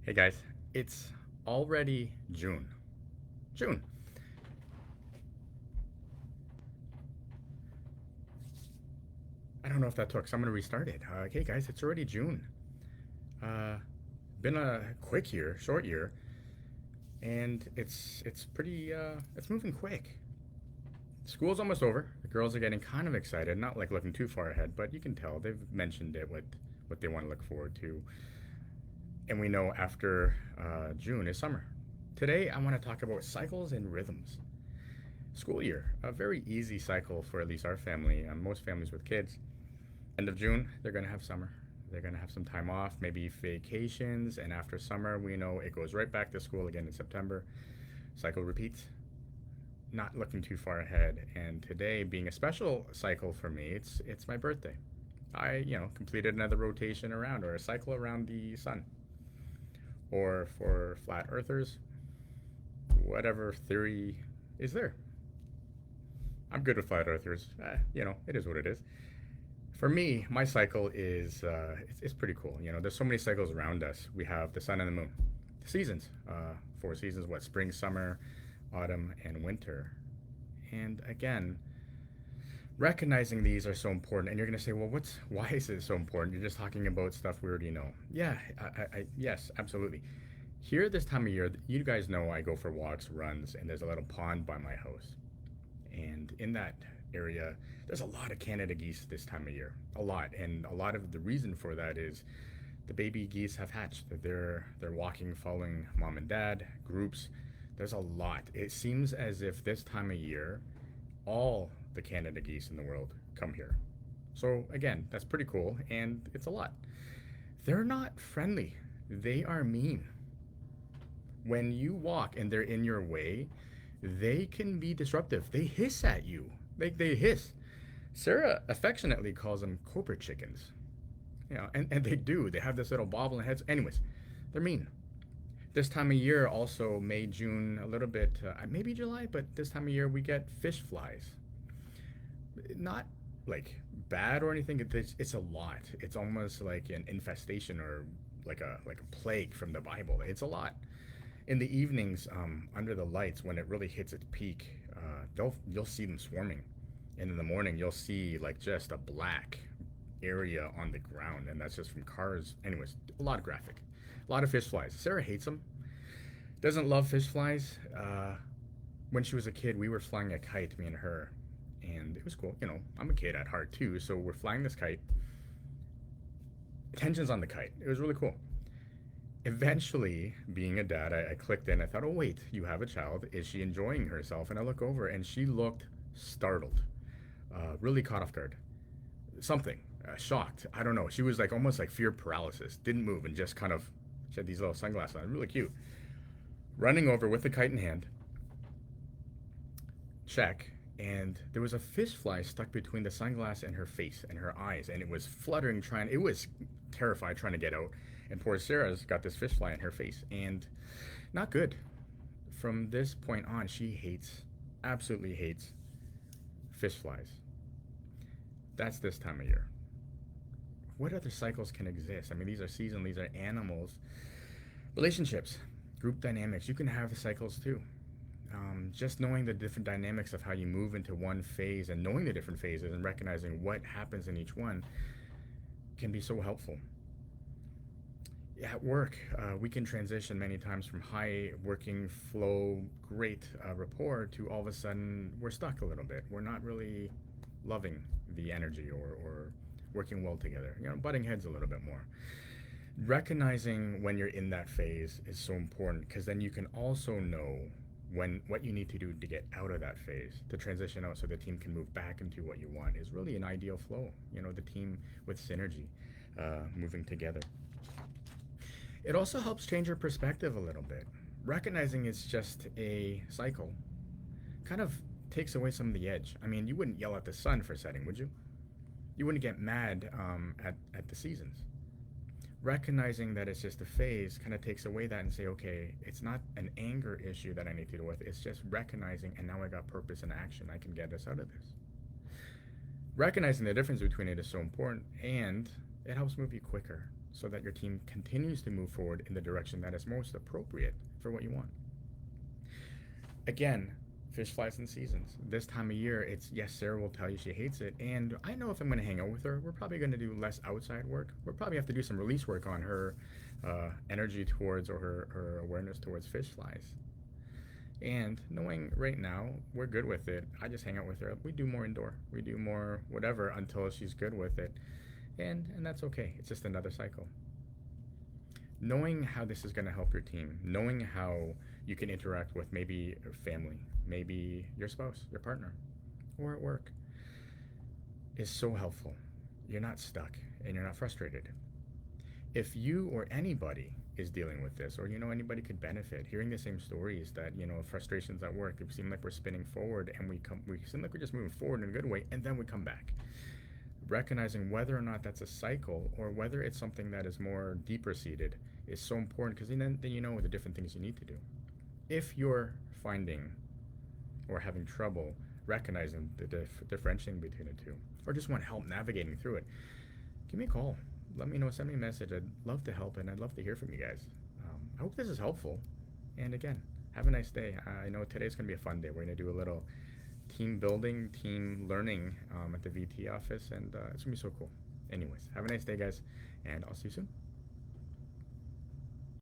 Hey guys, it's already June. June. I don't know if that took, so I'm gonna restart it. Okay, guys, it's already June. Uh, been a quick year, short year, and it's pretty. It's moving quick. School's almost over. The girls are getting kind of excited, not like looking too far ahead, but you can tell they've mentioned it what they want to look forward to. And we know after June is summer. Today, I want to talk about cycles and rhythms. School year, a very easy cycle for at least our family, and most families with kids. End of June, they're going to have summer. They're going to have some time off, maybe vacations, and after summer, we know it goes right back to school again in September. Cycle repeats. Not looking too far ahead, and today being a special cycle for me, it's my birthday. I completed another rotation around or a cycle around the sun. Or for flat earthers, whatever theory is there. I'm good with flat earthers. It is what it is. For me, my cycle is it's pretty cool. There's so many cycles around us. We have the sun and the moon, the seasons, four seasons: what, spring, summer, autumn, and winter. And again, recognizing these are so important. And you're gonna say, well, why is it so important? You're just talking about stuff we already know. Yeah, yes, absolutely. Here this time of year, you guys know I go for walks, runs, and there's a little pond by my house. And in that area, there's a lot of Canada geese this time of year. A lot. And a lot of the reason for that is the baby geese have hatched. They're walking, following mom and dad, groups. There's a lot. It seems as if this time of year, all the Canada geese in the world come here. So again, that's pretty cool, and it's a lot. They're not friendly. They are mean. When you walk and they're in your way, they can be disruptive. They hiss at you. They hiss. Sarah affectionately calls them cobra chickens. And they do. They have this little bobbling heads. Anyways, they're mean. This time of year, also May, June, a little bit, maybe July, but this time of year we get fish flies. Not like bad or anything. It's a lot. It's almost like an infestation or like a plague from the Bible. It's a lot. In the evenings, under the lights, when it really hits its peak, you'll see them swarming, and in the morning you'll see like just a black area on the ground, and that's just from cars. Anyways, a lot of graphic, a lot of fish flies. Sarah hates them. Doesn't love fish flies. When she was a kid, we were flying a kite, me and her, and it was cool. I'm a kid at heart too, so we're flying this kite. Tensions on the kite. It was really cool. Eventually, being a dad, I clicked in. I thought, oh, wait, you have a child. Is she enjoying herself? And I look over, and she looked startled, really caught off guard. Something, shocked. I don't know. She was like almost like fear paralysis. Didn't move and just kind of, she had these little sunglasses on. Really cute. Running over with the kite in hand, check. And there was a fish fly stuck between the sunglass and her face and her eyes. And it was fluttering, it was terrified trying to get out. And poor Sarah's got this fish fly in her face, and not good. From this point on, she absolutely hates fish flies. That's this time of year. What other cycles can exist? I mean, these are seasonal, these are animals. Relationships, group dynamics, you can have cycles too. Just knowing the different dynamics of how you move into one phase and knowing the different phases and recognizing what happens in each one can be so helpful. At work, we can transition many times from high working flow, great rapport to all of a sudden we're stuck a little bit. We're not really loving the energy or working well together, butting heads a little bit more. Recognizing when you're in that phase is so important because then you can also know what you need to do to get out of that phase, to transition out so the team can move back into what you want is really an ideal flow. The team with synergy, moving together. It also helps change your perspective a little bit. Recognizing it's just a cycle kind of takes away some of the edge. I mean, you wouldn't yell at the sun for setting, would you? You wouldn't get mad at the seasons. Recognizing that it's just a phase kind of takes away that and say, okay, it's not an anger issue that I need to deal with. It's just recognizing, and now I got purpose and action. I can get us out of this. Recognizing the difference between it is so important, and it helps move you quicker. so that your team continues to move forward in the direction that is most appropriate for what you want. Again, fish flies in seasons. This time of year, it's yes, Sarah will tell you she hates it, and I know if I'm going to hang out with her, we're probably going to do less outside work. We'll probably have to do some release work on her energy towards or her awareness towards fish flies. And knowing right now we're good with it, I just hang out with her. We do more indoor, we do more whatever until she's good with it, and that's okay. It's just another cycle. Knowing how this is going to help your team, knowing how you can interact with maybe family, maybe your spouse, your partner, or at work is so helpful. You're not stuck and you're not frustrated. If you or anybody is dealing with this, or anybody could benefit hearing the same stories, that frustrations at work, it seems like we're spinning forward and we seem like we're just moving forward in a good way, and then we come back. Recognizing whether or not that's a cycle or whether it's something that is more deeper seated is so important, because then you know the different things you need to do. If you're finding or having trouble recognizing the differentiating between the two, or just want help navigating through it, give me a call. Let me know. Send me a message. I'd love to help, and I'd love to hear from you guys. I hope this is helpful. And again, have a nice day. I know today's going to be a fun day. We're going to do a little team building, team learning at the VT office, and it's going to be so cool. Anyways, have a nice day, guys, and I'll see you soon.